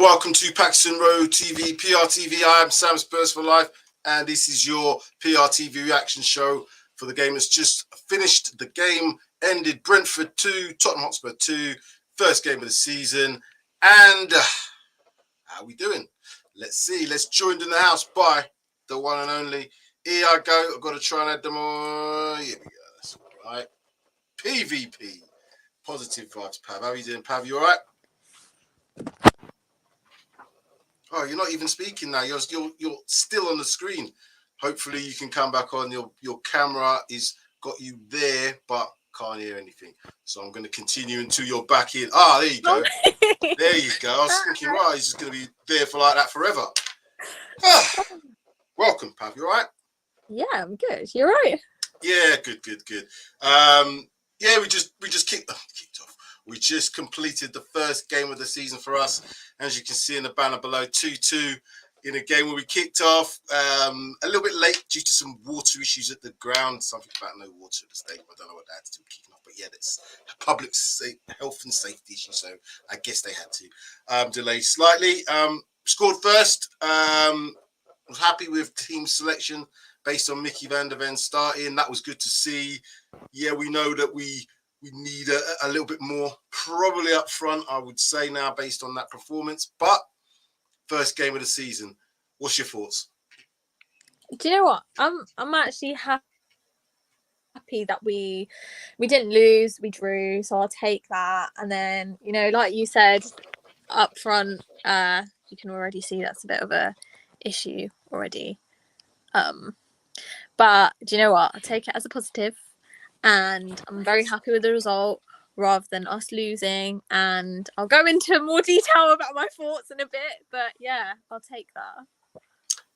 and welcome to Paxton Road TV, PRTv. I am Sam Spurs for Life, and this is your PRTv reaction show for the game that's just finished. The game ended Brentford 2, Tottenham Hotspur 2, first game of the season. And how are we doing? Let's see. Let's joined in the house by the one and only. Here I go. I've got to try and add them on. Here we go. That's all right. PvP. Positive vibes, Pav. How are you doing, Pav? You all right? Oh, you're not even speaking now. You're still on the screen. Hopefully you can come back on. Your camera is got you there, but can't hear anything. So I'm going to continue until you're back in. Ah, there you go. There you go. I was thinking, right, he's just going to be there for like that forever. Welcome, Pav. You all right? Yeah, I'm good. You're right. Yeah, good. Yeah, we just kicked off. We just completed the first game of the season for us. As you can see in the banner below, 2-2 in a game where we kicked off a little bit late due to some water issues at the ground. Something about no water at the stadium. I don't know what that had to do with kicking off, but yeah, that's a public health and safety issue. So I guess they had to delay slightly. Scored first. Was happy with team selection based on Mickey van der Ven starting. That was good to see. Yeah, we know that we need a little bit more, probably up front, I would say now, based on that performance. But first game of the season, what's your thoughts? Do you know what? I'm actually happy that we didn't lose, we drew, so I'll take that. And then, you know, like you said, up front, you can already see that's a bit of a issue already. But do you know what? I'll take it as a positive. And I'm very happy with the result rather than us losing. And I'll go into more detail about my thoughts in a bit. But yeah, I'll take that.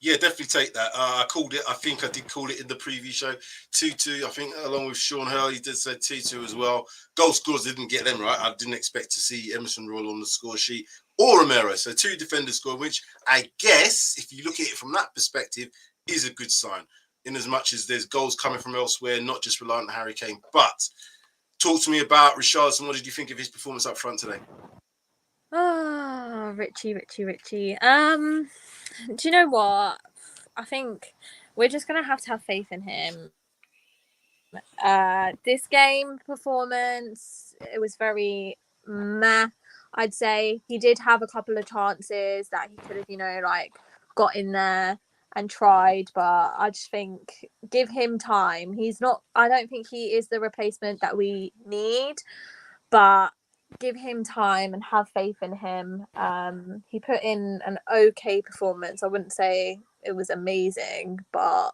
Yeah, definitely take that. I called it. I think I did call it in the preview show. 2-2. I think along with Sean Hurley, he did say 2-2 as well. Goal scores didn't get them right. I didn't expect to see Emerson Royal on the score sheet or Romero. So two defenders scored, which I guess, if you look at it from that perspective, is a good sign. In as much as there's goals coming from elsewhere, not just reliant on Harry Kane. But talk to me about Richardson. What did you think of his performance up front today? Oh, Richie. Do you know what? I think we're just going to have faith in him. This game performance, it was very meh, I'd say. He did have a couple of chances that he could have, you know, like got in there and tried, but I just think give him time. I don't think he is the replacement that we need, but give him time and have faith in him. He put in an okay performance. I wouldn't say it was amazing, but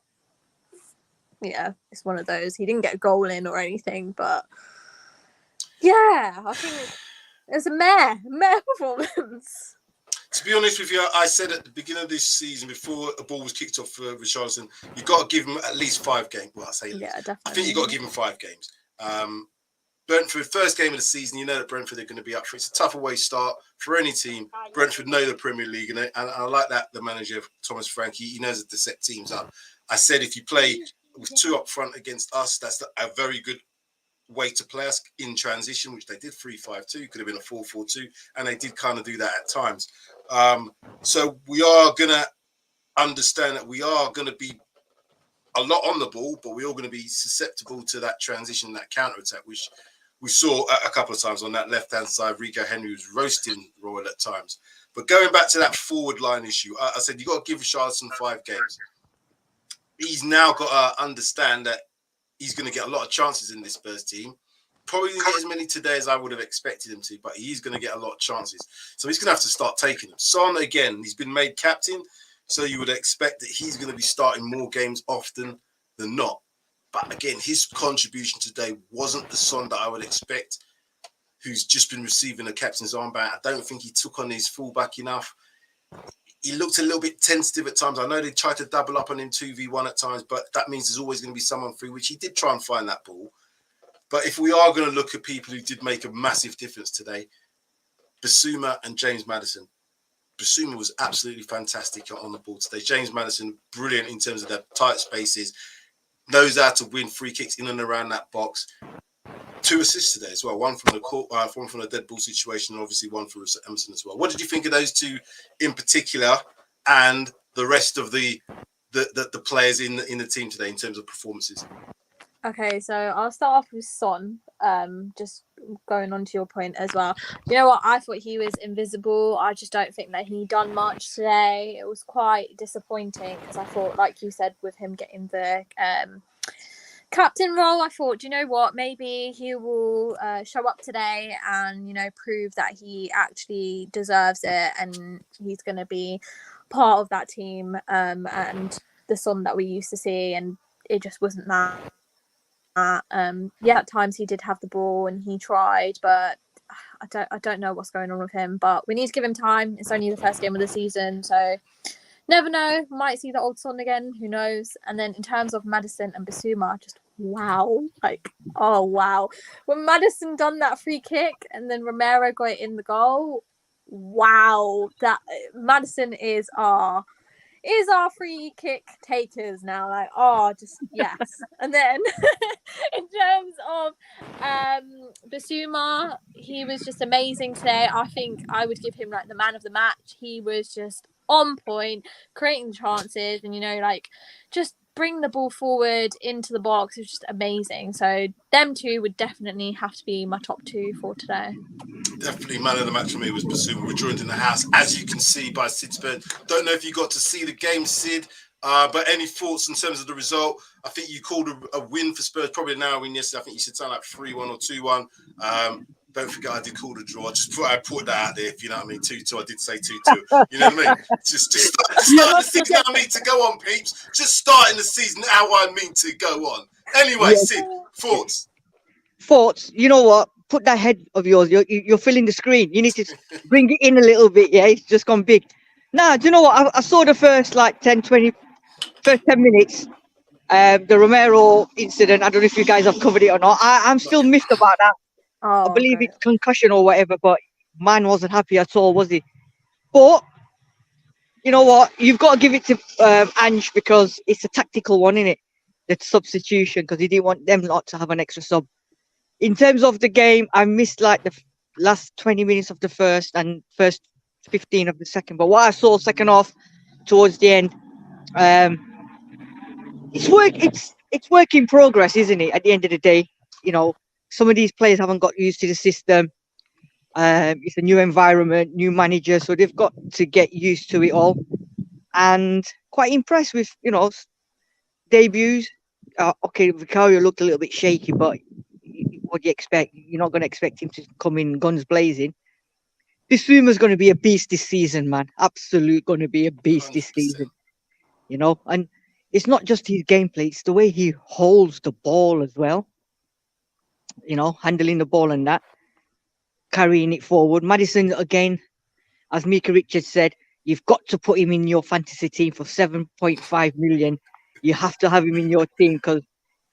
yeah, it's one of those. He didn't get a goal in or anything, but yeah, I think it's a meh performance. To be honest with you, I said at the beginning of this season, before a ball was kicked off for Richardson, you've got to give him at least 5 games. Well, I say yeah, definitely. I think you've got to give him 5 games. Brentford, first game of the season, you know that Brentford are going to be up for it. It's a tough away start for any team. Brentford know the Premier League, and I like that the manager, Thomas Frankie, he knows to set teams up. I said if you play with 2 up front against us, that's a very good way to play us in transition, which they did 3-5-2, could have been a 4-4-2, and they did kind of do that at times. So we are going to understand that we are going to be a lot on the ball, but we're all going to be susceptible to that transition, that counter-attack, which we saw a couple of times on that left-hand side. Rico Henry was roasting Royal at times. But going back to that forward line issue, I said you've got to give Richardson 5 games. He's now got to understand that he's going to get a lot of chances in this Spurs team. Probably didn't get as many today as I would have expected him to, but he's going to get a lot of chances. So he's going to have to start taking them. Son, again, he's been made captain, so you would expect that he's going to be starting more games often than not. But again, his contribution today wasn't the Son that I would expect, who's just been receiving a captain's armband. I don't think he took on his fullback enough. He looked a little bit tentative at times. I know they tried to double up on him 2v1 at times, but that means there's always going to be someone free, which he did try and find that ball. But if we are going to look at people who did make a massive difference today, Bissouma and James Maddison. Bissouma was absolutely fantastic on the ball today. James Maddison, brilliant in terms of the tight spaces, knows how to win free kicks in and around that box. 2 assists today as well. One from the dead ball situation, and obviously one for Emerson as well. What did you think of those two in particular, and the rest of the players in the team today in terms of performances? Okay, so I'll start off with Son. Just going on to your point as well. You know what? I thought he was invisible. I just don't think that he done much today. It was quite disappointing because I thought, like you said, with him getting the captain role, I thought, do you know what? Maybe he will show up today and, you know, prove that he actually deserves it and he's going to be part of that team and the Son that we used to see, and it just wasn't that. Yeah, at times he did have the ball and he tried, but I don't know what's going on with him. But we need to give him time. It's only the first game of the season, so never know. Might see the old Son again. Who knows? And then in terms of Maddison and Basuma, just wow, like oh wow, when Maddison done that free kick and then Romero got it in the goal. Wow, that Maddison is our free kick takers now. Like, oh, just yes. And then in terms of Basuma, he was just amazing today. I think I would give him like the man of the match. He was just on point, creating chances, and, you know, like just bring the ball forward into the box. It was just amazing. So them two would definitely have to be my top 2 for today. Definitely man of the match for me was Basuma. We're joined in the house, as you can see, by Sid Spurs. Don't know if you got to see the game, Sid, but any thoughts in terms of the result? I think you called a win for Spurs, probably a narrow win yesterday. I think you said something like 3-1 or 2-1. Don't forget I did call the draw. I put that out there, if you know what I mean. 2-2. I did say 2-2. You know what I mean? Just starting the season how I mean to go on, peeps. Just starting the season how I mean to go on. Anyway, Sid, thoughts? Thoughts? You know what? Put that head of yours. You're filling the screen. You need to bring it in a little bit. Yeah, it's just gone big. Nah, do you know what? I saw the first like 10 minutes. The Romero incident. I don't know if you guys have covered it or not. I'm still miffed about that. I believe it's concussion or whatever, but man wasn't happy at all, was he? But you know what? You've got to give it to Ange because it's a tactical one, isn't it? The substitution, because he didn't want them lot to have an extra sub. In terms of the game, I missed like the last 20 minutes of the first and first 15 of the second. But what I saw second half towards the end, it's work in progress, isn't it? At the end of the day, you know, some of these players haven't got used to the system. It's a new environment, new manager, so they've got to get used to it all. And quite impressed with, you know, debuts. Okay, Vicario looked a little bit shaky, but what do you expect? You're not going to expect him to come in guns blazing. Basuma's going to be a beast this season, man. Absolute going to be a beast 100%. This season. You know, and it's not just his gameplay, it's the way he holds the ball as well. You know, handling the ball and that, carrying it forward. Maddison, again, as Mika Richards said, you've got to put him in your fantasy team for 7.5 million. You have to have him in your team because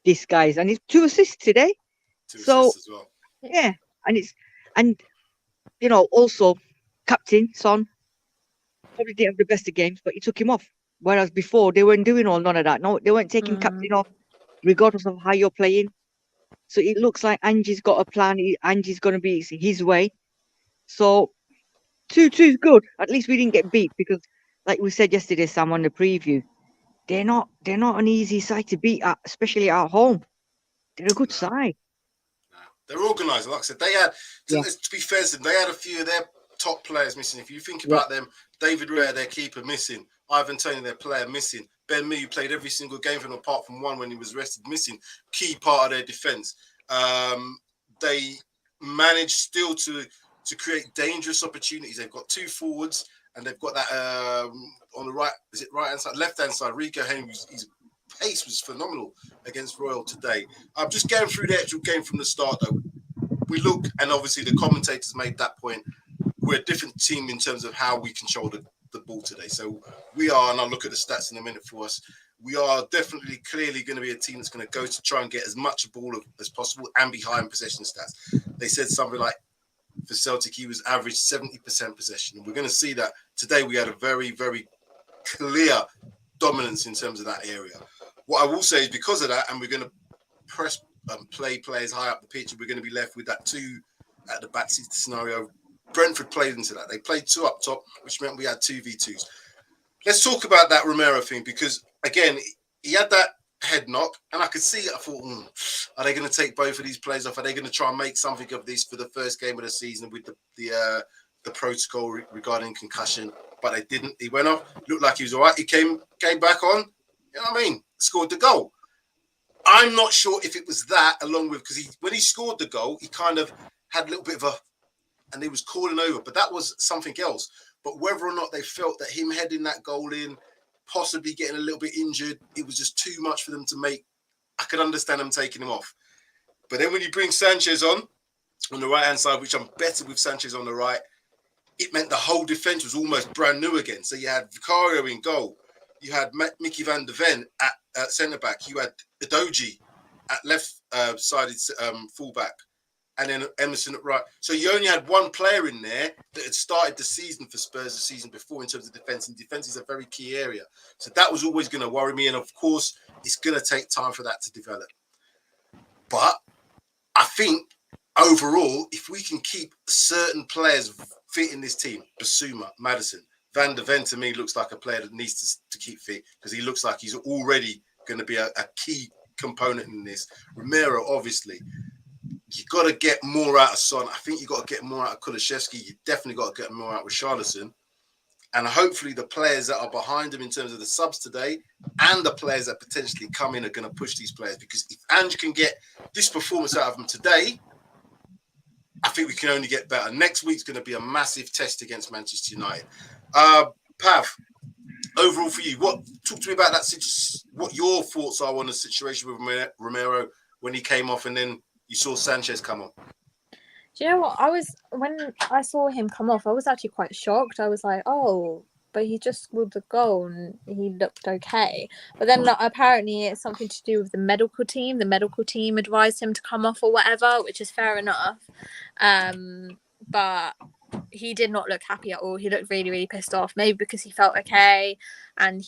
this guy's, and he's 2 assists today. 2 assists as well. Yeah, and you know, also captain Son probably didn't have the best of games, but he took him off. Whereas before they weren't doing none of that. No, they weren't taking captain off, regardless of how you're playing. So it looks like Angie's got a plan. Angie's going to be his way. So 2-2 is good. At least we didn't get beat because, like we said yesterday, Sam, on the preview, they're not an easy side to beat, especially at home. They're a good side. They're organised. Like I said, they had, to be fair to them, they had a few of their top players missing. If you think about them, David Raya, their keeper, missing. Ivan Toney, their player, missing. Ben Mee, who played every single game for them apart from one when he was rested, missing. Key part of their defence. They managed still to create dangerous opportunities. They've got 2 forwards and they've got that on the right, is it right hand side, left hand side, Rico Henry, his pace was phenomenal against Royal today. I'm just going through the actual game from the start though. We look, and obviously the commentators made that point, we're a different team in terms of how we control the ball today. So we are, and I'll look at the stats in a minute for us, we are definitely clearly going to be a team that's going to go to try and get as much ball as possible and be high in possession stats. They said something like for Celtic, he was average 70% possession. And we're going to see that today we had a very, very clear dominance in terms of that area. What I will say is because of that, and we're going to press play players high up the pitch, and we're going to be left with that 2 at the back seat scenario. Brentford played into that. They played 2 up top, which meant we had 2v2s. Let's talk about that Romero thing, because again, he had that head knock, and I could see it. I thought, are they going to take both of these players off? Are they going to try and make something of this for the first game of the season with the protocol regarding concussion? But they didn't. He went off. Looked like he was all right. He came back on. You know what I mean? Scored the goal. I'm not sure if it was that, along with, because when he scored the goal, he kind of had a little bit of a, and he was calling over, but that was something else. But whether or not they felt that him heading that goal in, possibly getting a little bit injured, it was just too much for them to make. I could understand them taking him off. But then when you bring Sanchez on the right-hand side, which I'm better with Sanchez on the right, it meant the whole defence was almost brand new again. So you had Vicario in goal. You had Mickey van der Ven at centre-back. You had Jodi at left-sided full-back. And then Emerson at right. So you only had one player in there that had started the season for Spurs the season before in terms of defence. And defence is a very key area. So that was always going to worry me. And, of course, it's going to take time for that to develop. But I think, overall, if we can keep certain players fit in this team, Basuma, Maddison, Van der Ven to me looks like a player that needs to keep fit, because he looks like he's already going to be a key component in this. Romero, obviously. You got to get more out of Son. I think you got to get more out of Kulusevski. You definitely got to get more out with Richarlison. And hopefully the players that are behind him in terms of the subs today and the players that potentially come in are going to push these players. Because if Ange can get this performance out of them today, I think we can only get better. Next week's going to be a massive test against Manchester United. Pav, overall for you, talk to me about that. What your thoughts are on the situation with Romero when he came off and then you saw Sanchez come on? Do you know what? When I saw him come off, I was actually quite shocked. I was like, oh, but he just scored the goal and he looked okay. But then apparently it's something to do with the medical team. The medical team advised him to come off or whatever, which is fair enough. But he did not look happy at all. He looked really, really pissed off. Maybe because he felt okay and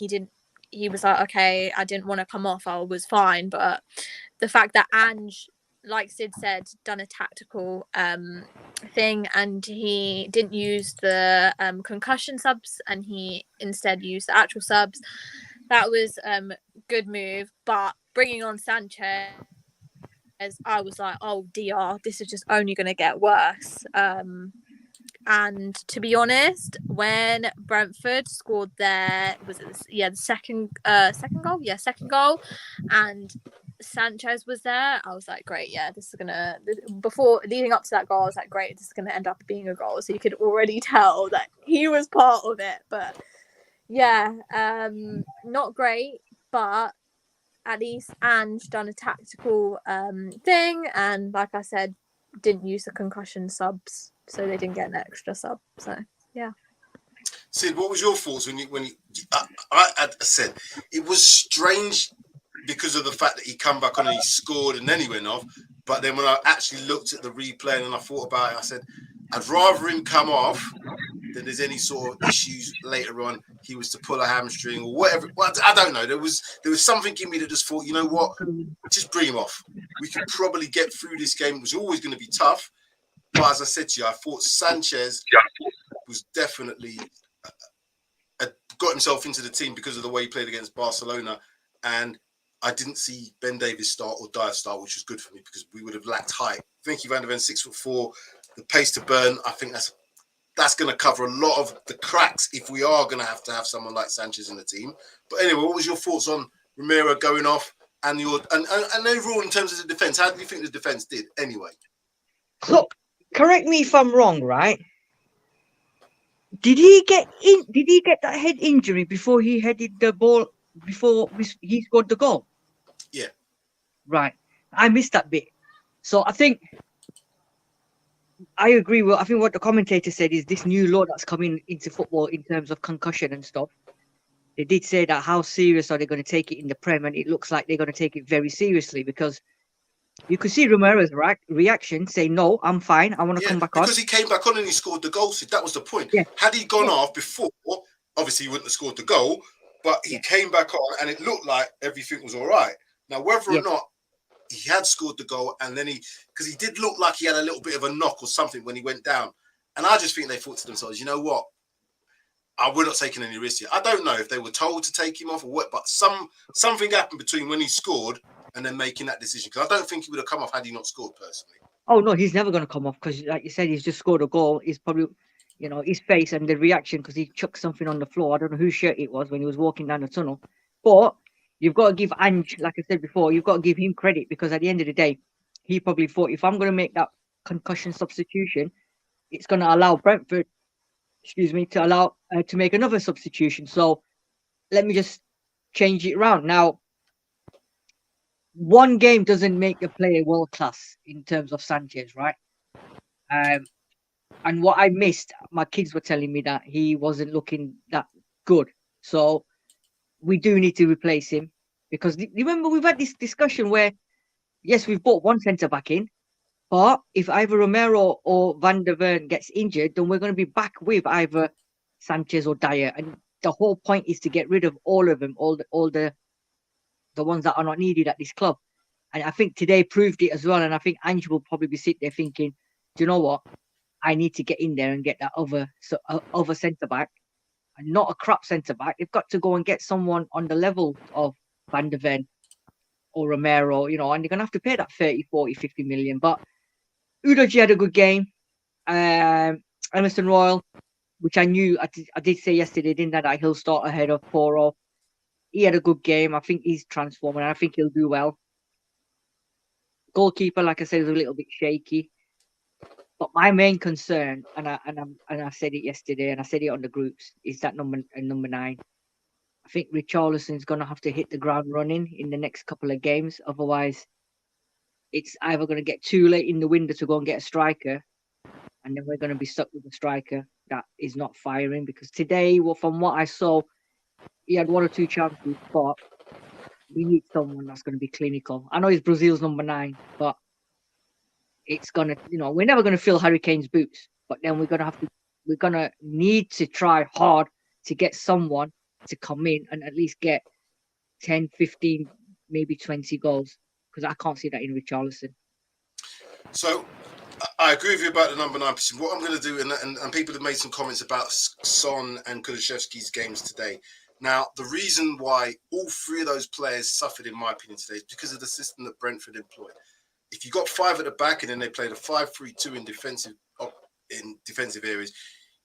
he was like, okay, I didn't want to come off. I was fine. But the fact that Ange, like Sid said, done a tactical thing and he didn't use the concussion subs and he instead used the actual subs, that was good move. But bringing on Sanchez, I was like, oh dear, this is just only going to get worse. And to be honest, when Brentford scored the second goal, and Sanchez was there, I was like, great, yeah, this is gonna. Before leading up to that goal, I was like, great, this is gonna end up being a goal. So you could already tell that he was part of it. But yeah, not great, but at least Ange done a tactical thing, and like I said, didn't use the concussion subs, so they didn't get an extra sub. So yeah. Sid, what was your thoughts when I said it was strange because of the fact that he come back on and he scored and then he went off. But then when I actually looked at the replay and I thought about it, I said, I'd rather him come off than there's any sort of issues later on. He was to pull a hamstring or whatever. Well, I don't know. There was something in me that just thought, you know what, just bring him off. We could probably get through this game. It was always going to be tough. But as I said to you, I thought Sanchez was definitely got himself into the team because of the way he played against Barcelona. And I didn't see Ben Davies start or Dyer start, which was good for me because we would have lacked height. Thank you, Van der Ven, 6'4", the pace to burn. I think that's going to cover a lot of the cracks if we are going to have someone like Sanchez in the team. But anyway, what was your thoughts on Romero going off and overall in terms of the defence? How do you think the defence did anyway? Look, correct me if I'm wrong, right? Did he get that head injury before he headed the ball, before he scored the goal? Yeah. Right. I missed that bit. So I think I agree with, I think what the commentator said is this new law that's coming into football in terms of concussion and stuff. They did say that how serious are they going to take it in the Prem, and it looks like they're going to take it very seriously because you could see Romero's reaction, say, no, I'm fine. I want to come back on. Because he came back on and he scored the goal. So that was the point. Yeah. Had he gone off before, obviously he wouldn't have scored the goal, but he came back on and it looked like everything was all right. Now, whether or not he had scored the goal, and then because he did look like he had a little bit of a knock or something when he went down. And I just think they thought to themselves, you know what? We're not taking any risks here. I don't know if they were told to take him off or what, but something happened between when he scored and then making that decision. Because I don't think he would have come off had he not scored, personally. Oh, no, he's never going to come off because, like you said, he's just scored a goal. He's probably, his face and the reaction because he chucked something on the floor. I don't know whose shirt it was when he was walking down the tunnel. But you've got to give Ange, like I said before, you've got to give him credit because at the end of the day, he probably thought if I'm going to make that concussion substitution, it's going to allow Brentford, to make another substitution. So let me just change it around. Now, one game doesn't make a player world class in terms of Sanchez, right? And what I missed, my kids were telling me that he wasn't looking that good. So we do need to replace him because remember we've had this discussion where, yes, we've brought one centre back in, but if either Romero or Van der Ven gets injured, then we're going to be back with either Sanchez or Dyer. And the whole point is to get rid of all of them, all the ones that are not needed at this club. And I think today proved it as well. And I think Ange will probably be sitting there thinking, do you know what? I need to get in there and get that other centre back, and not a crap centre back. They've got to go and get someone on the level of Van der Ven or Romero, and they're going to have to pay that 30, 40, 50 million. But Udogie had a good game. Emerson Royal, which I knew, I did say yesterday, didn't I, that he'll start ahead of Poro. He had a good game. I think he's transforming. I think he'll do well. Goalkeeper, like I said, is a little bit shaky. But my main concern, and I said it yesterday, and I said it on the groups, is that number 9. I think Richarlison's going to have to hit the ground running in the next couple of games. Otherwise, it's either going to get too late in the window to go and get a striker, and then we're going to be stuck with a striker that is not firing. Because today, from what I saw, he had 1 or 2 chances, but we need someone that's going to be clinical. I know he's Brazil's number 9, but it's gonna, we're never gonna fill Harry Kane's boots, but then we're gonna need to try hard to get someone to come in and at least get 10, 15, maybe 20 goals, because I can't see that in Richarlison. So I agree with you about the number 9 position. What I'm going to do, and people have made some comments about Son and Kulusevski's games today. Now, the reason why all 3 of those players suffered, in my opinion, today is because of the system that Brentford employed. If you got 5 at the back and then they played a 5-3-2 in defensive areas,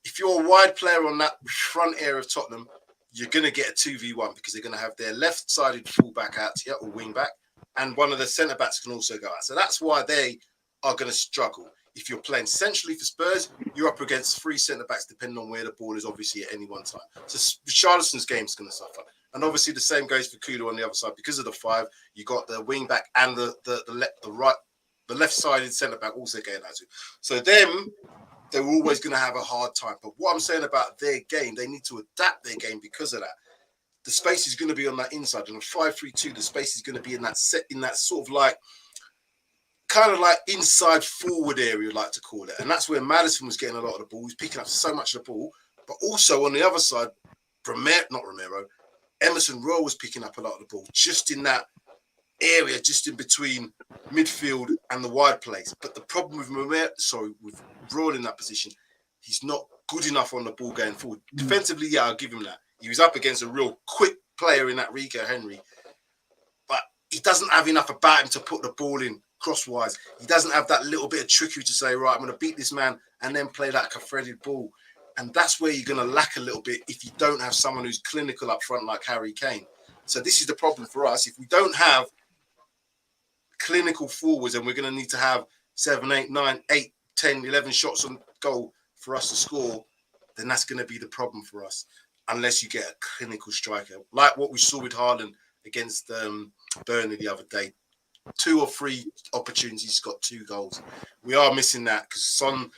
if you're a wide player on that front area of Tottenham, you're going to get a 2v1 because they're going to have their left-sided fullback out here or wing back, and one of the centre backs can also go out. So that's why they are going to struggle. If you're playing centrally for Spurs, you're up against 3 centre backs depending on where the ball is, obviously, at any one time. So Richarlison's game is going to suffer. And obviously the same goes for Kulu on the other side. Because of the 5, you got the wing back and the left-sided centre back also getting out too. So they're always going to have a hard time. But what I'm saying about their game, they need to adapt their game because of that. The space is going to be on that inside. In a 5-3-2, the space is going to be in that sort of like kind of like inside forward area, like to call it. And that's where Maddison was getting a lot of the ball. He was picking up so much of the ball. But also on the other side, Emerson Royal was picking up a lot of the ball just in that area, just in between midfield and the wide place. But the problem with with Royal in that position, he's not good enough on the ball going forward. Defensively, yeah, I'll give him that. He was up against a real quick player in that Rico Henry, but he doesn't have enough about him to put the ball in crosswise. He doesn't have that little bit of trickery to say, right, I'm going to beat this man and then play like a threaded ball. And that's where you're going to lack a little bit if you don't have someone who's clinical up front like Harry Kane. So this is the problem for us. If we don't have clinical forwards, and we're going to need to have 7, 8, 9, 8, 10, 11 shots on goal for us to score, then that's going to be the problem for us, unless you get a clinical striker. Like what we saw with Haaland against Burnley the other day. 2 or 3 opportunities, got 2 goals. We are missing that because Son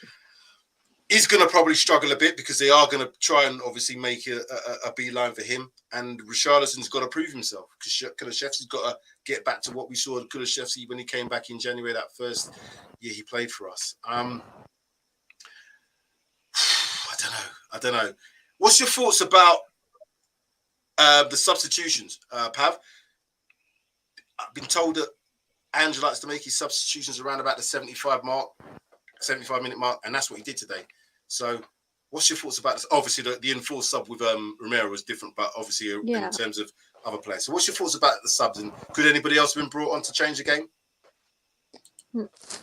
is going to probably struggle a bit because they are going to try and obviously make a beeline for him. And Richarlison's got to prove himself because Kulusevski's got to get back to what we saw of Kulusevski when he came back in January, that first year he played for us. I don't know. What's your thoughts about the substitutions, Pav? I've been told that Andrew likes to make his substitutions around about the 75-minute mark, and that's what he did today. So, what's your thoughts about this? Obviously, the enforced sub with Romero was different, but obviously in terms of other players. So, what's your thoughts about the subs, and could anybody else have been brought on to change the game?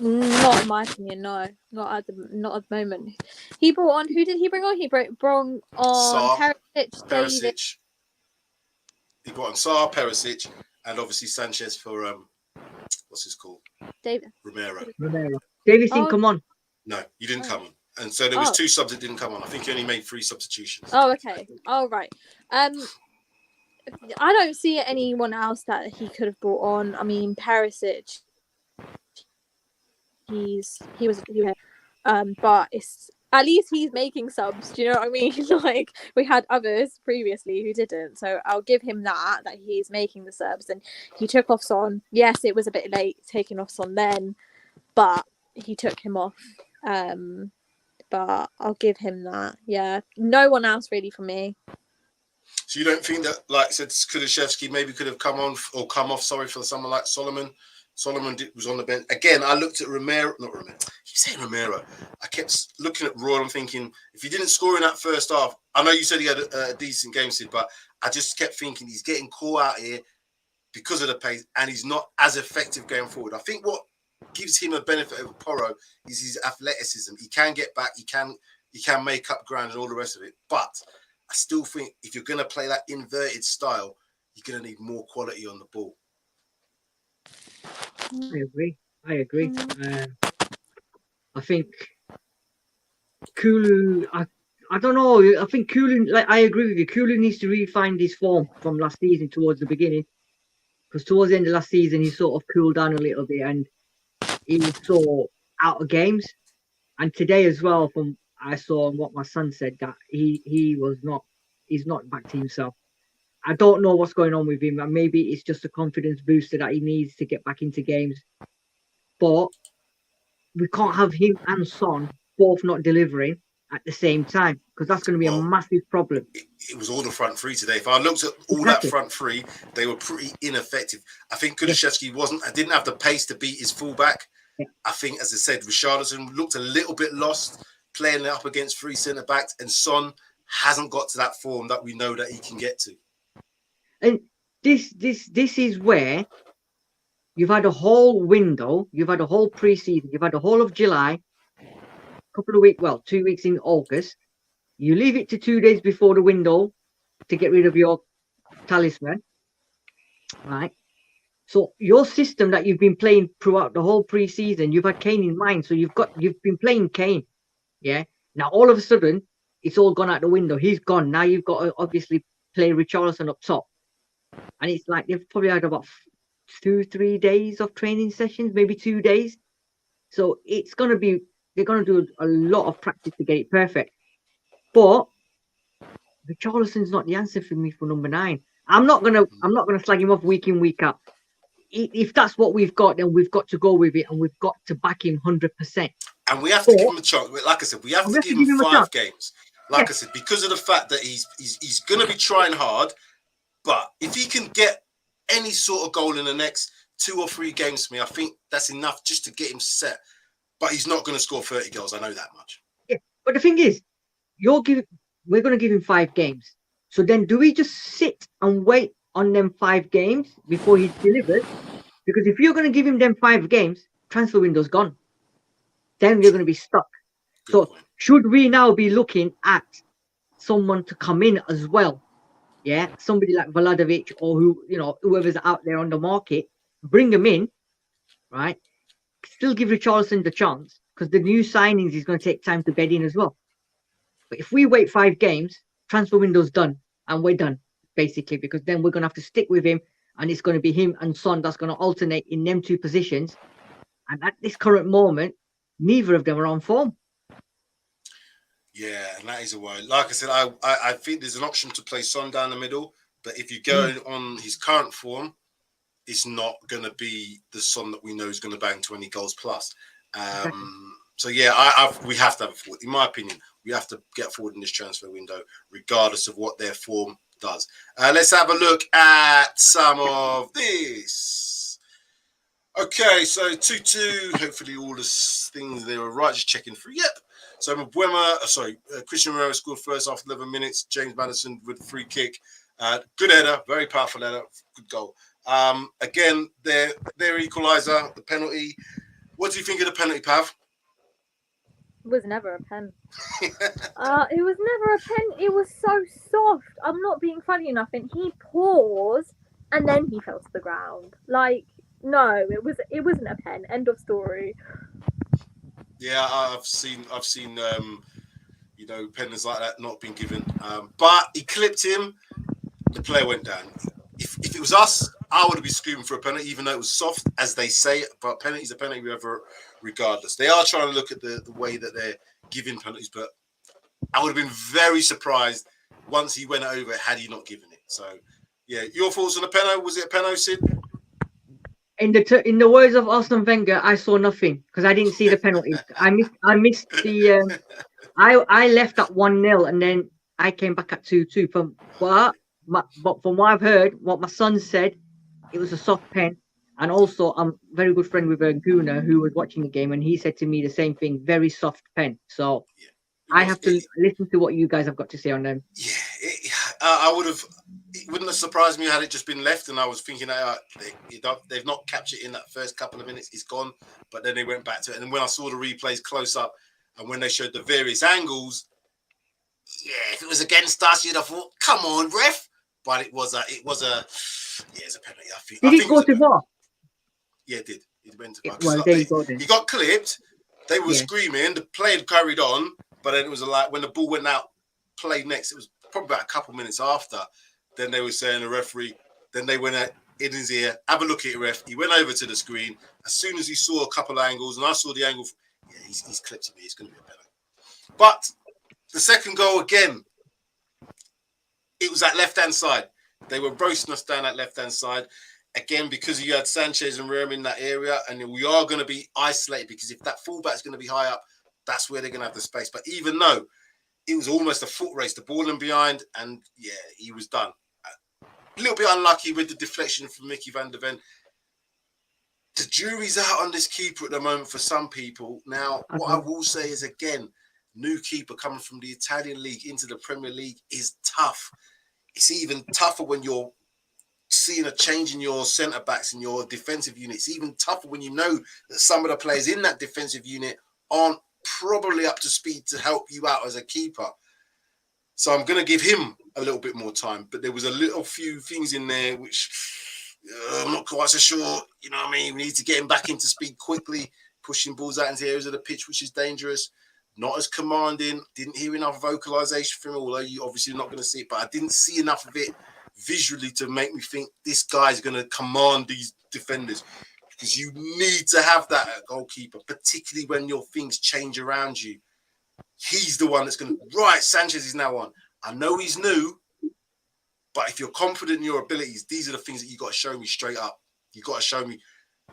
Not in my opinion, no. Not at the moment. He brought on. Who did he bring on? He brought on Perisic, David. He brought on Sarr, Perisic, and obviously Sanchez for what's his called? David. Romero. David didn't come on. No, you didn't come on. And so there was 2 subs that didn't come on. I think he only made 3 substitutions. Oh, okay. Oh, right. I don't see anyone else that he could have brought on. I mean, Perisic. But it's at least he's making subs. Do you know what I mean? Like we had others previously who didn't, so I'll give him that he's making the subs. And he took off Son. Yes, it was a bit late taking off Son then, but he took him off. But I'll give him that. Yeah, no one else really for me. So you don't think that, like I said, Kulusevski maybe could have come on or come off? Sorry, for someone like Solomon. Solomon was on the bench. Again, I looked at Romero. Not Romero. I keep saying Romero. I kept looking at Roy and thinking, if he didn't score in that first half, I know you said he had a decent game, Sid, but I just kept thinking he's getting caught out here because of the pace, and he's not as effective going forward. I think what gives him a benefit over Porro is his athleticism. He can get back. He can make up ground and all the rest of it. But I still think if you're going to play that inverted style, you're going to need more quality on the ball. I agree. I think Kulu. I don't know. I think Kulu. Like I agree with you. Kulu needs to really find his form from last season towards the beginning, because towards the end of last season he sort of cooled down a little bit and he was so out of games. And today as well, from I saw and what my son said, that he's not back to himself. I don't know what's going on with him, and maybe it's just a confidence booster that he needs to get back into games. But we can't have him and Son both not delivering at the same time, because that's going to be a massive problem. It was all the front three today. If I looked at all that front three, they were pretty ineffective. I think Kulusevski didn't have the pace to beat his fullback. Yeah. I think, as I said, Richardson looked a little bit lost playing it up against 3 centre-backs, and Son hasn't got to that form that we know that he can get to. And this is where you've had a whole window, you've had a whole pre-season, you've had the whole of July, couple of weeks, 2 weeks in August. You leave it to 2 days before the window to get rid of your talisman, right? So your system that you've been playing throughout the whole pre-season, you've had Kane in mind, so you've been playing Kane, yeah. Now all of a sudden it's all gone out the window. He's gone. Now you've got to obviously play Richarlison up top. And it's like they've probably had about 2-3 days of training sessions, maybe 2 days. So it's going to be, they're going to do a lot of practice to get it perfect. But Richarlison's not the answer for me for number 9. I'm not gonna slag him off week in, week out. If that's what we've got, then we've got to go with it, and we've got to back him 100%. And we have to give him a chance. Like I said, we have to give him 5 games. Like I said, because of the fact that he's going to be trying hard. But if he can get any sort of goal in the next 2 or 3 games for me, I think that's enough just to get him set. But he's not going to score 30 goals. I know that much. Yeah, but the thing is, we're going to give him 5 games. So then do we just sit and wait on them 5 games before he delivers? Because if you're going to give him them 5 games, transfer window's gone. Then you're going to be stuck. Good point. Should we now be looking at someone to come in as well? Yeah, somebody like Vlahovic or whoever's out there on the market, bring them in, right? Still give Richarlison the chance, because the new signings is going to take time to bed in as well. But if we wait 5 games, transfer window's done, and we're done basically, because then we're going to have to stick with him, and it's going to be him and Son that's going to alternate in them 2 positions. And at this current moment, neither of them are on form. Yeah, and that is a worry. Like I said, I think there's an option to play Son down the middle, but if you go on his current form, it's not going to be the Son that we know is going to bang 20 goals plus. So yeah, we have to have a forward. In my opinion, we have to get forward in this transfer window, regardless of what their form does. Let's have a look at some of this. Okay, so 2-2. Hopefully all the things they were right. Just checking through. Yep. So Christian Romero scored first after 11 minutes. James Maddison with a free kick. Good header, very powerful header, good goal. Again, their equaliser, the penalty. What do you think of the penalty, Pav? It was never a pen. It was never a pen. It was so soft. I'm not being funny enough. And he paused and then he fell to the ground. Like, no, it wasn't a pen. End of story. Yeah, I've seen penalties like that not being given. But he clipped him. The player went down. If it was us, I would be screaming for a penalty, even though it was soft, as they say. But penalty's a penalty, regardless. They are trying to look at the way that they're giving penalties, but I would have been very surprised once he went over had he not given it. So, yeah, your thoughts on the penalty? Was it a penalty, Sid? In the words of Arsene Wenger, I saw nothing because I didn't see the penalty. I missed the. I left at 1-0 and then I came back at 2-2. But from what I've heard, what my son said, it was a soft pen. And also, I'm very good friend with a Gooner who was watching the game, and he said to me the same thing, very soft pen. So I have to listen to what you guys have got to say on them. Yeah, I would have. It wouldn't have surprised me had it just been left, and I was thinking they've not captured it in that first couple of minutes. It's gone, but then they went back to it. And when I saw the replays close up, and when they showed the various angles, yeah, if it was against us, you'd have thought, "Come on, ref!" But it was a penalty. I think. Did it go to VAR? Yeah, it did. It went to VAR. Well, there you go then. He got clipped. They were screaming. The play carried on, but then it was like when the ball went out, played next. It was probably about a couple minutes after. Then they were saying the referee. Then they went in his ear. Have a look at it, ref. He went over to the screen. As soon as he saw a couple of angles, and I saw the angle. Yeah, he's clipped me. It's going to be a penalty. But the second goal again, it was that left-hand side. They were roasting us down that left-hand side. Again, because you had Sanchez and Romero in that area, and we are going to be isolated because if that fullback is going to be high up, that's where they're going to have the space. But even though it was almost a foot race, the ball in behind, and yeah, he was done. A little bit unlucky with the deflection from Mickey van der Ven. The jury's out on this keeper at the moment for some people. Now, what I will say is, again, new keeper coming from the Italian league into the Premier League is tough. It's even tougher when you're seeing a change in your centre-backs and your defensive unit. It's even tougher when you know that some of the players in that defensive unit aren't probably up to speed to help you out as a keeper. So I'm going to give him a little bit more time. But there was a few things in there which I'm not quite so sure. You know what I mean? We need to get him back into speed quickly, pushing balls out into areas of the pitch, which is dangerous. Not as commanding. Didn't hear enough vocalization from him, although you're obviously not going to see it. But I didn't see enough of it visually to make me think this guy's going to command these defenders. Because you need to have that at goalkeeper, particularly when your things change around you. He's the one that's going to... Right, Sanchez is now on. I know he's new, but if you're confident in your abilities, these are the things that you got to show me straight up. You got to show me.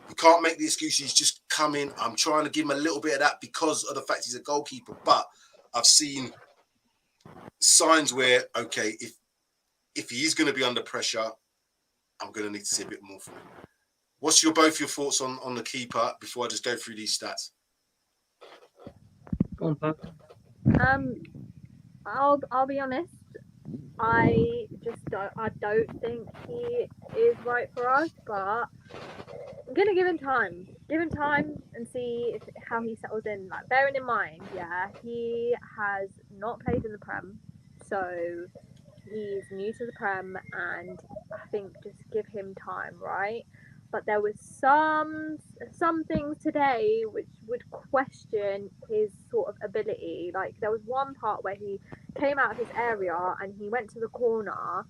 You can't make the excuses, just come in. I'm trying to give him a little bit of that because of the fact he's a goalkeeper. But I've seen signs where, okay, if he is going to be under pressure, I'm going to need to see a bit more from him. What's both your thoughts on the keeper before I just go through these stats? Go on, Pat. I'll be honest. I don't think he is right for us, but I'm gonna give him time. Give him time and see how he settles in. Like, bearing in mind, yeah, he has not played in the Prem, so he's new to the Prem, and I think just give him time, right? But there was some things today which would question his sort of ability. Like, there was one part where he came out of his area and he went to the corner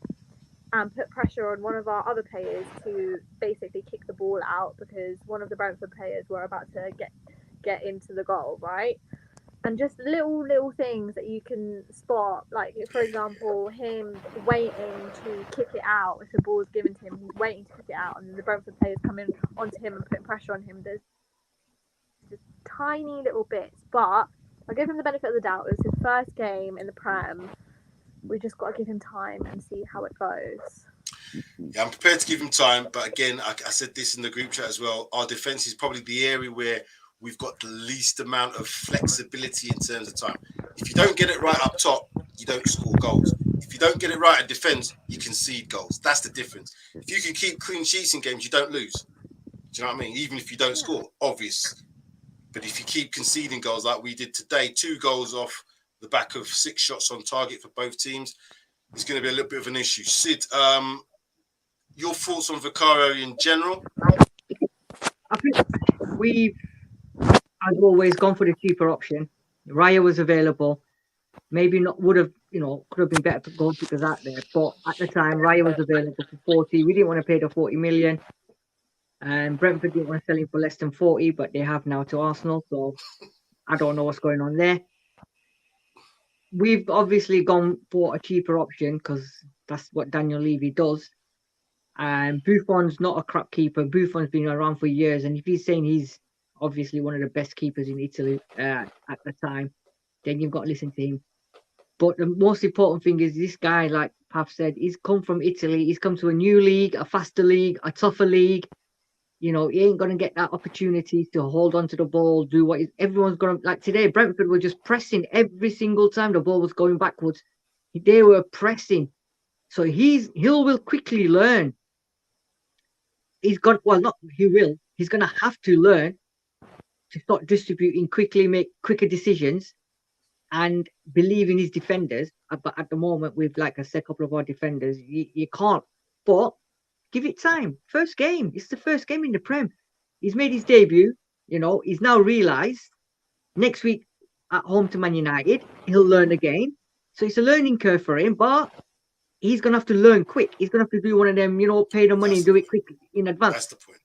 and put pressure on one of our other players to basically kick the ball out because one of the Brentford players were about to get into the goal, right? And just little things that you can spot, like, for example, him waiting to kick it out. If the ball is given to him, he's waiting to kick it out, and then the Brentford players come in onto him and put pressure on him. There's just tiny little bits, but I'll give him the benefit of the doubt. It was his first game in the Prem. We just got to give him time and see how it goes. Yeah, I'm prepared to give him time, but again, I said this in the group chat as well. Our defense is probably the area where we've got the least amount of flexibility in terms of time. If you don't get it right up top, you don't score goals. If you don't get it right in defense, you concede goals. That's the difference. If you can keep clean sheets in games, you don't lose. Do you know what I mean? Even if you don't score, obvious. But if you keep conceding goals like we did today, 2 goals off the back of 6 shots on target for both teams, it's going to be a little bit of an issue. Sid, your thoughts on Vicario in general? I think we've, as always, gone for the cheaper option. Raya was available. Maybe not would have, could have been better to go because out there. But at the time, Raya was available for 40. We didn't want to pay the 40 million. And Brentford didn't want to sell him for less than 40, but they have now to Arsenal. So I don't know what's going on there. We've obviously gone for a cheaper option because that's what Daniel Levy does. And Buffon's not a crap keeper. Buffon's been around for years. And if he's saying he's obviously one of the best keepers in Italy at the time, then you've got to listen to him. But the most important thing is this guy, like Pav said, he's come from Italy. He's come to a new league, a faster league, a tougher league. He ain't going to get that opportunity to hold on to the ball, do what everyone's going to... Like today, Brentford were just pressing every single time the ball was going backwards. They were pressing. So he will quickly learn. He's going to have to learn to start distributing quickly, make quicker decisions, and believe in his defenders. But at the moment, with, like I said, a couple of our defenders, you can't. But give it time. First game. It's the first game in the Prem. He's made his debut. He's now realised next week at home to Man United, he'll learn again. So it's a learning curve for him, but he's going to have to learn quick. He's going to have to do one of them, pay the money and do it quick in advance. That's the point.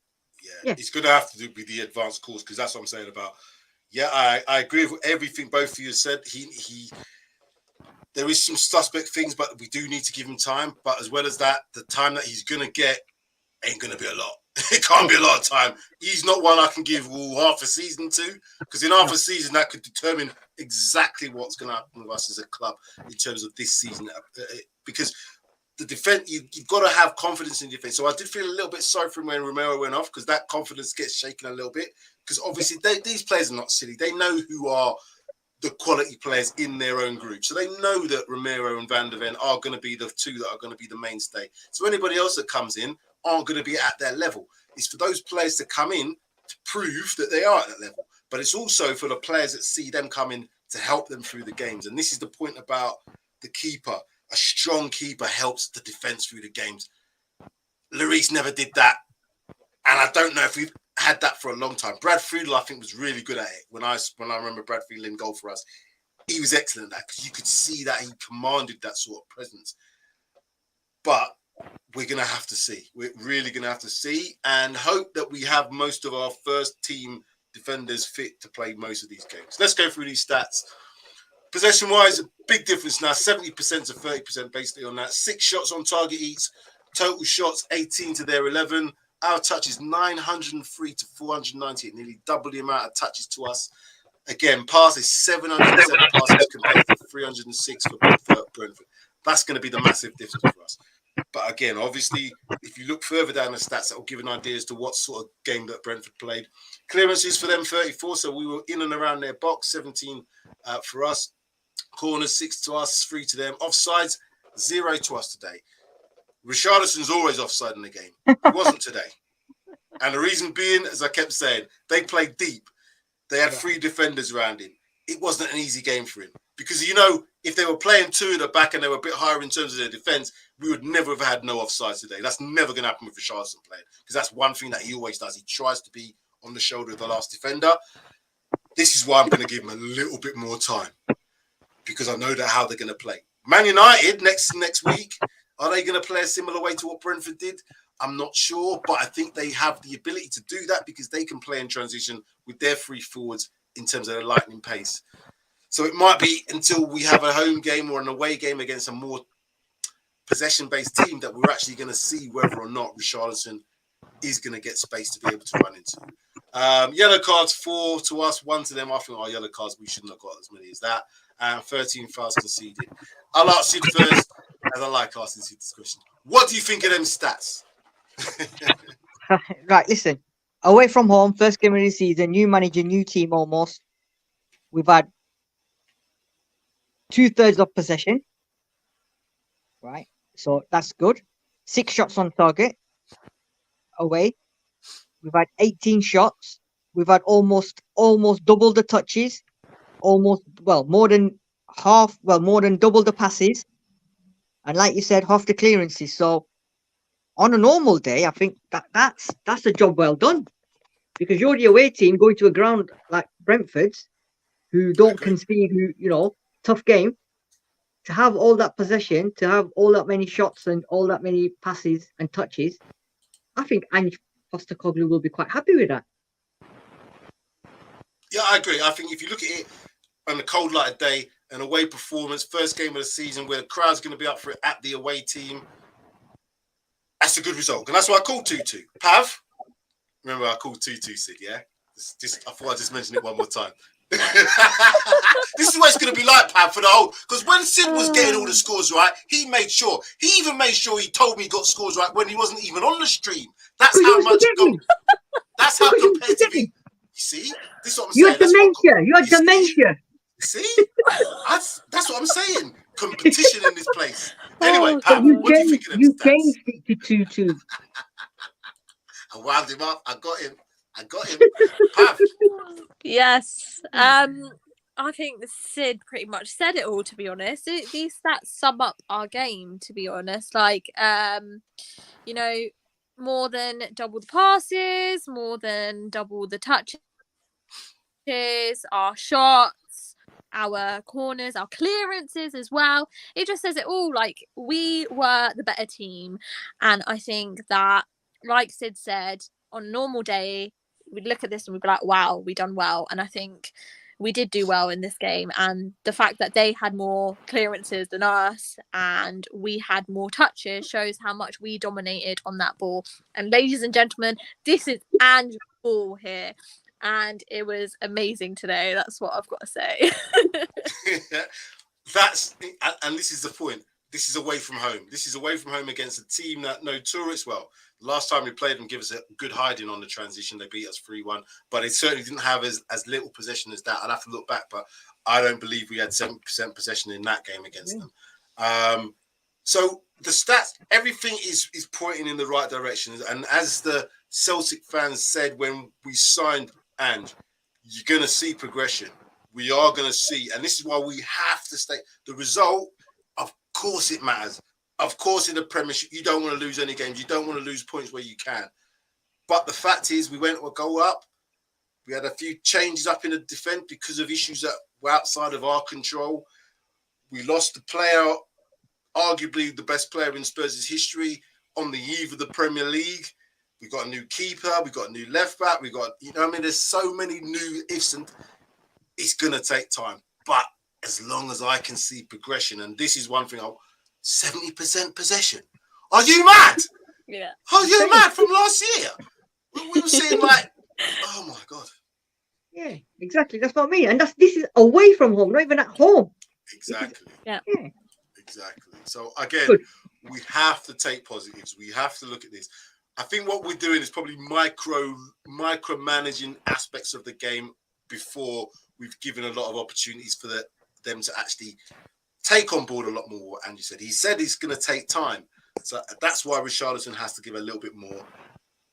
Yeah. He's going to have to do with the advanced course, because that's what I'm saying about. Yeah, I agree with everything both of you said. There is some suspect things, but we do need to give him time. But as well as that, the time that he's going to get ain't going to be a lot. It can't be a lot of time. He's not one I can give half a season to, because in half a season, that could determine exactly what's going to happen with us as a club in terms of this season. Because the defense, you've got to have confidence in defense. So I did feel a little bit sorry for him when Romero went off, because that confidence gets shaken a little bit. Because obviously these players are not silly. They know who are the quality players in their own group. So they know that Romero and Van der Ven are going to be the 2 that are going to be the mainstay. So anybody else that comes in aren't going to be at their level. It's for those players to come in to prove that they are at that level. But it's also for the players that see them coming to help them through the games. And this is the point about the keeper. A strong keeper helps the defense through the games. Lloris never did that. And I don't know if we've had that for a long time. Brad Friedel, I think, was really good at it. When I remember Brad Friedel in goal for us, he was excellent at that, because you could see that he commanded that sort of presence. But we're going to have to see. We're really going to have to see and hope that we have most of our first team defenders fit to play most of these games. Let's go through these stats. Possession-wise, a big difference now. 70% to 30% basically on that. 6 shots on target each. Total shots, 18 to their 11. Our touches, 903 to 498, nearly double the amount of touches to us. Again, passes, 707 passes compared to 306 for Brentford. That's going to be the massive difference for us. But again, obviously, if you look further down the stats, that will give an idea as to what sort of game that Brentford played. Clearances for them, 34. So we were in and around their box, 17 for us. Corners, 6 to us, 3 to them. Offsides, 0 to us today. Richardson's always offside in the game. He wasn't today. And the reason being, as I kept saying, they played deep. They had 3 defenders around him. It wasn't an easy game for him. Because, if they were playing 2 at the back and they were a bit higher in terms of their defence, we would never have had no offsides today. That's never going to happen with Richardson playing. Because that's one thing that he always does. He tries to be on the shoulder of the last defender. This is why I'm going to give him a little bit more time. Because I know how they're going to play. Man United, next week, are they going to play a similar way to what Brentford did? I'm not sure, but I think they have the ability to do that because they can play in transition with their 3 forwards in terms of their lightning pace. So it might be until we have a home game or an away game against a more possession-based team that we're actually going to see whether or not Richarlison is going to get space to be able to run into. Yellow cards, 4 to us, 1 to them. I think our yellow cards, we shouldn't have got as many as that. 13 fouls conceded. I'll ask you first. as I like asking this question. What do you think of them stats? Right, listen. Away from home, first game of the season, new manager, new team almost. We've had 2/3 of possession. Right. So that's good. 6 shots on target away. We've had 18 shots. We've had almost double the touches. More than double the passes. And like you said, half the clearances. So on a normal day, I think that's a job well done. Because you're the away team going to a ground like Brentford's, who don't concede, tough game. To have all that possession, to have all that many shots and all that many passes and touches, I think Ange Postecoglou will be quite happy with that. Yeah, I agree. I think if you look at it on a cold light of day, an away performance, first game of the season where the crowd's going to be up for it at the away team, that's a good result. And that's why I called 2-2. Pav, remember I called 2-2, Sid, yeah? I thought I'd just mention it one more time. This is what it's going to be like, Pav, for the whole... Because when Sid was getting all the scores right, he even made sure he told me he got scores right when he wasn't even on the stream. That's how much... That's how competitive he... You see? This is what I'm saying. You had dementia. See? That's what I'm saying. Competition in this place. Anyway, Pat, what do you think of them You stats? changed it to 2-2. I wound him up. I got him. Pat. Yes. I think Sid pretty much said it all, to be honest. These stats sum up our game, to be honest. Like, more than double the passes, more than double the touches, our shots, our corners, our clearances as well. It just says it all. Like, we were the better team. And I think that, like Sid said, on a normal day, we'd look at this and we'd be like, wow, we done well. And I think we did do well in this game. And the fact that they had more clearances than us and we had more touches shows how much we dominated on that ball. And ladies and gentlemen, this is Ange's ball here. And it was amazing today. That's what I've got to say. And this is the point. This is away from home. This is away from home against a team that know tourists well. Last time we played them, give us a good hiding on the transition. They beat us 3-1, but it certainly didn't have as little possession as that. I'd have to look back, but I don't believe we had 7% possession in that game against them. So the stats, everything is pointing in the right direction. And as the Celtic fans said when we signed Ange, you're going to see progression. We are going to see, and this is why we have to stay. The result, of course it matters. Of course, in the Premiership, you don't want to lose any games. You don't want to lose points where you can. But the fact is, we went a goal up. We had a few changes up in the defence because of issues that were outside of our control. We lost the player, arguably the best player in Spurs' history, on the eve of the Premier League. We got a new keeper. We got a new left back. We got, there's so many new ifs, and it's going to take time. But as long as I can see progression, and this is one thing, 70% possession. Are you mad? Yeah. Are you mad from last year? We were seeing like, oh my God. Yeah, exactly. That's what I mean. And this is away from home, not even at home. Exactly. Yeah. Exactly. So again, we have to take positives. We have to look at this. I think what we're doing is probably micromanaging aspects of the game before we've given a lot of opportunities for them to actually take on board a lot more what Andy said. He said it's going to take time. So that's why Richarlison has to give a little bit more.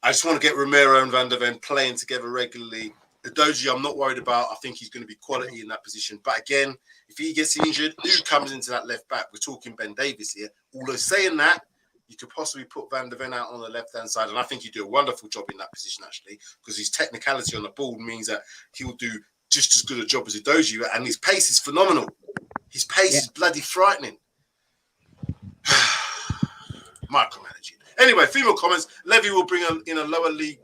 I just want to get Romero and Van der Ven playing together regularly. Doji, I'm not worried about. I think he's going to be quality in that position. But again, if he gets injured, who comes into that left back? We're talking Ben Davies here. Although saying that, you could possibly put Van der Ven out on the left-hand side. And I think he'd do a wonderful job in that position, actually, because his technicality on the ball means that he'll do just as good a job as Doji. And his pace is phenomenal. His pace is bloody frightening. Micromanaging. Anyway, female comments. Levy will bring in a lower league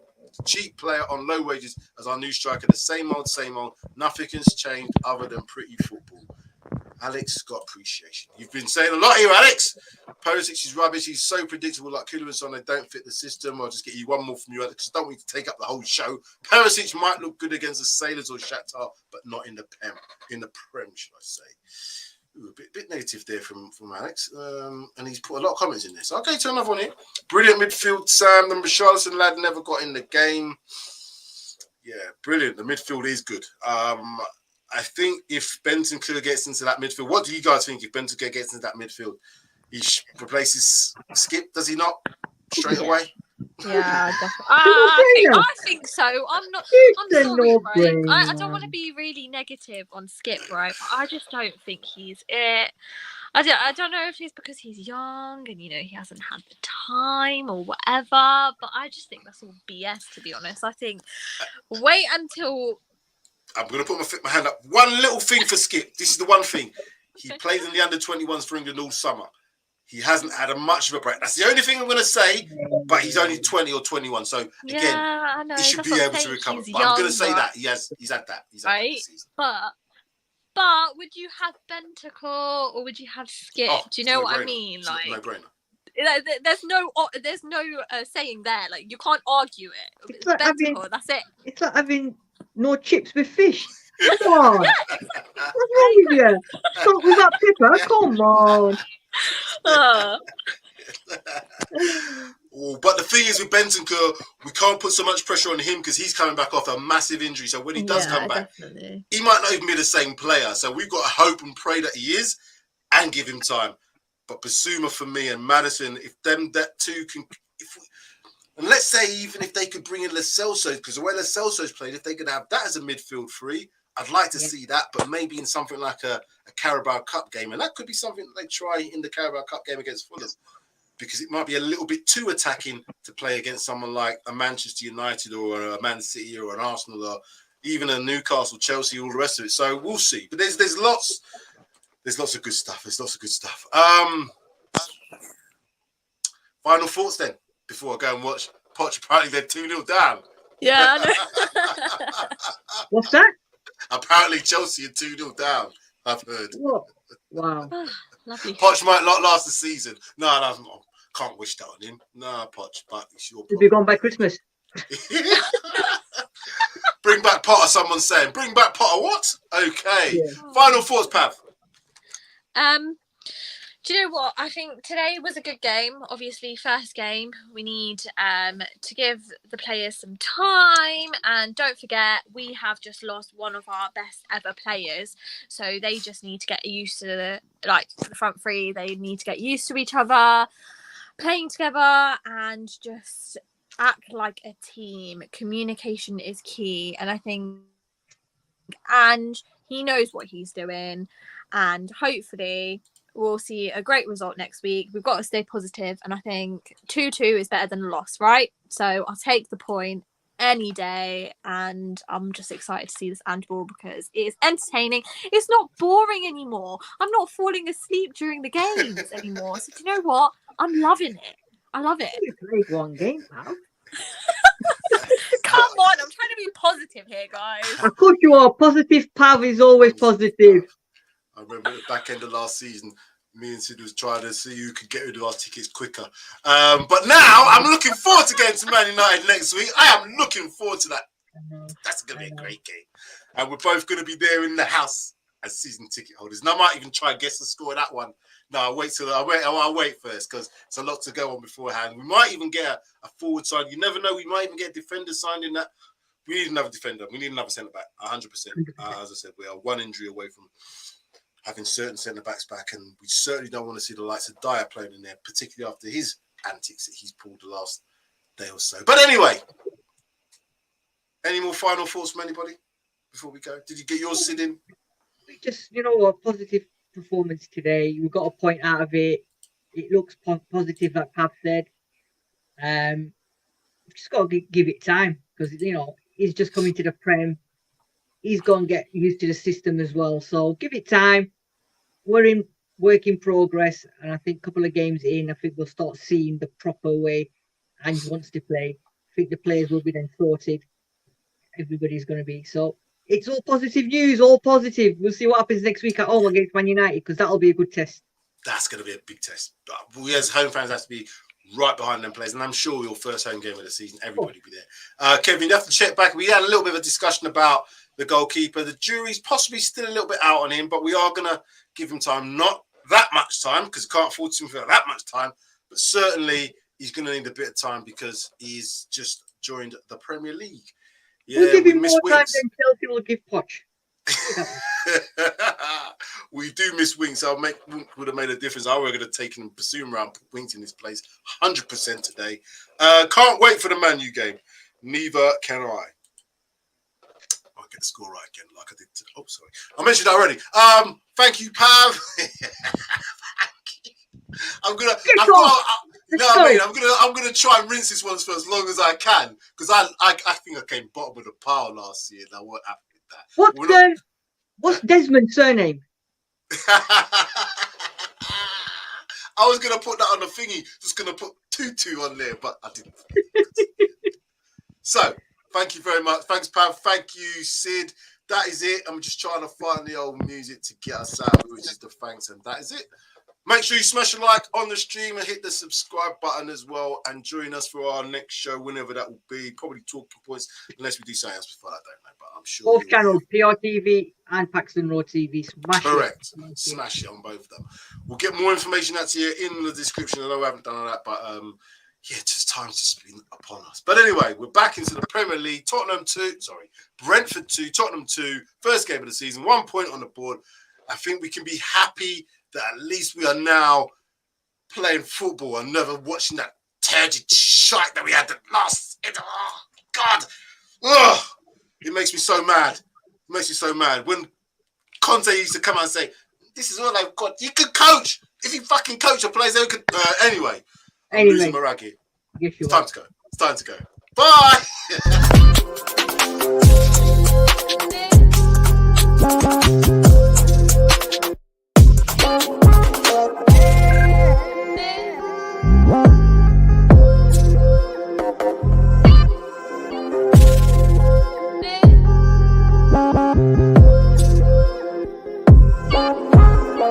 cheap player on low wages as our new striker. The same old, same old. Nothing has changed other than pretty football. Alex got appreciation. You've been saying a lot here, Alex. Perisic is rubbish. He's so predictable like Kulu and Son. They don't fit the system. I'll just get you one more from you, Alex. Don't want you to take up the whole show. Perisic might look good against the Sailors or Shakhtar, but not in the Prem, should I say. Ooh, a bit negative there from Alex, and he's put a lot of comments in this. Okay, to another one here. Brilliant midfield, Sam. The Richardson lad never got in the game. Yeah, brilliant. The midfield is good. I think if Bentancur gets into that midfield, what do you guys think if Bentancur gets into that midfield? He replaces Skip, does he not? Straight away? Yeah, definitely. I think so. I'm sorry, right? I don't want to be really negative on Skip, right? But I just don't think he's it. I don't know if it's because he's young and he hasn't had the time or whatever, but I just think that's all BS, to be honest. I think wait until I'm gonna put my hand up. One little thing for Skip. This is the one thing. He played in the under-21s for England all summer. He hasn't had much of a break. That's the only thing I'm going to say, but he's only 20 or 21. So, again, I know, he should be able to recover. But I'm going to say that. He's had that. He's had that this season. But would you have Bentancur or would you have Skip? Do you know what I mean? Like, no-brainer. There's no saying there. Like, you can't argue it. It's like Bentancur, that's it. It's like having no chips with fish. Come on. What's wrong with you? Salt without pepper? Come on. But the thing is with Bentancur, we can't put so much pressure on him because he's coming back off a massive injury. So when he does come back, he might not even be the same player. So we've got to hope and pray that he is and give him time. But Basuma for me and Maddison, if that two can, and let's say even if they could bring in Lo Celso, because the way Lo Celso's played, if they could have that as a midfield three, I'd like to see that, but maybe in something like a Carabao Cup game. And that could be something that they try in the Carabao Cup game against Fulham, because it might be a little bit too attacking to play against someone like a Manchester United or a Man City or an Arsenal or even a Newcastle, Chelsea, all the rest of it. So we'll see. But there's lots of good stuff. There's lots of good stuff. Final thoughts then, before I go and watch Poch. Apparently they're 2-0 down. Yeah, I know. What's that? Apparently Chelsea are 2-0 down, I've heard. What? Wow. Lovely. Poch might not last the season. No, can't wish that on him. No, Poch, but it's your problem. He'll be gone by Christmas. Bring back Potter, someone's saying. Bring back Potter, what? Okay. Yeah. Final thoughts, Pav. Do you know what? I think today was a good game. Obviously, first game. We need to give the players some time. And don't forget, we have just lost one of our best ever players. So they just need to get used to the front three. They need to get used to each other, playing together, and just act like a team. Communication is key. And I think, and he knows what he's doing. And hopefully we'll see a great result next week. We've got to stay positive, and I think 2-2 is better than a loss, right? So I'll take the point any day, and I'm just excited to see this handball because it is entertaining. It's not boring anymore. I'm not falling asleep during the games anymore. So do you know what? I'm loving it. I love it. You played one game, pal. Come on, I'm trying to be positive here, guys. Of course you are. Positive Pav is always positive. I remember at the back end of last season, me and Sid was trying to see who could get rid of our tickets quicker. But now I'm looking forward to getting to Man United next week. I am looking forward to that. That's going to be a great game. And we're both going to be there in the house as season ticket holders. And I might even try and guess the score of that one. No, I'll wait first because it's a lot to go on beforehand. We might even get a forward side. You never know. We might even get a defender signed in that. We need another defender. We need another centre back. 100%. As I said, we are one injury away from having certain centre backs back, and we certainly don't want to see the likes of Dyer playing in there, particularly after his antics that he's pulled the last day or so. But anyway, any more final thoughts from anybody before we go? Did you get yours, Sid, in? Just, a positive performance today. We got a point out of it. It looks positive, like Pav said. We've just got to give it time because, he's just coming to the Prem. He's going to get used to the system as well. So give it time. We're in work in progress. And I think a couple of games in, I think we'll start seeing the proper way Ange wants to play. I think the players will be then sorted. Everybody's going to be. So it's all positive news, all positive. We'll see what happens next week at home against Man United because that'll be a good test. That's going to be a big test. We as home fans have to be right behind them players. And I'm sure your first home game of the season, everybody will be there. Kevin, you have to check back. We had a little bit of a discussion about the goalkeeper. The jury's possibly still a little bit out on him, but we are going to give him time. Not that much time, because can't afford him for that much time, but certainly he's going to need a bit of time because he's just joined the Premier League. Yeah, we'll give him more time Winks. than Chelsea will give Poch. We do miss Winks. Would have made a difference. I would have taken him, pursuing around Winks in his place 100% today. Can't wait for the Man U game. Neither can I. I'll get the score right again, like I did. Oh, sorry, I mentioned that already. Thank you, Pav. I'm gonna try and rinse this one for as long as I can, because I think I came bottom of the pile last year. And I won't happy with that. What's Desmond's surname? I was gonna put that on the thingy, just gonna put 2-2 on there, but I didn't. So thank you very much. Thanks, Pav. Thank you, Sid. That is it. I'm just trying to find the old music to get us out, which is the thanks, and that is it. Make sure you smash a like on the stream and hit the subscribe button as well, and join us for our next show, whenever that will be. Probably Talking Points, unless we do something else before. I don't know, but I'm sure. Both channels, PRTv and Paxton Road TV. Smash Correct. Smash it on both of them. We'll get more information out to you in the description. I know I haven't done all that, but yeah, just time's just been upon us. But anyway, we're back into the Premier League. Brentford 2, Tottenham 2. First game of the season, 1 point on the board. I think we can be happy that at least we are now playing football and never watching that turgid shite that we had the last. Oh, God. Ugh. It makes me so mad. It makes me so mad. When Conte used to come out and say, this is all I've got. You could coach. If you fucking coach your players, they could. Anyway. I'm losing my raggy. It's time to go. It's time to go. Bye.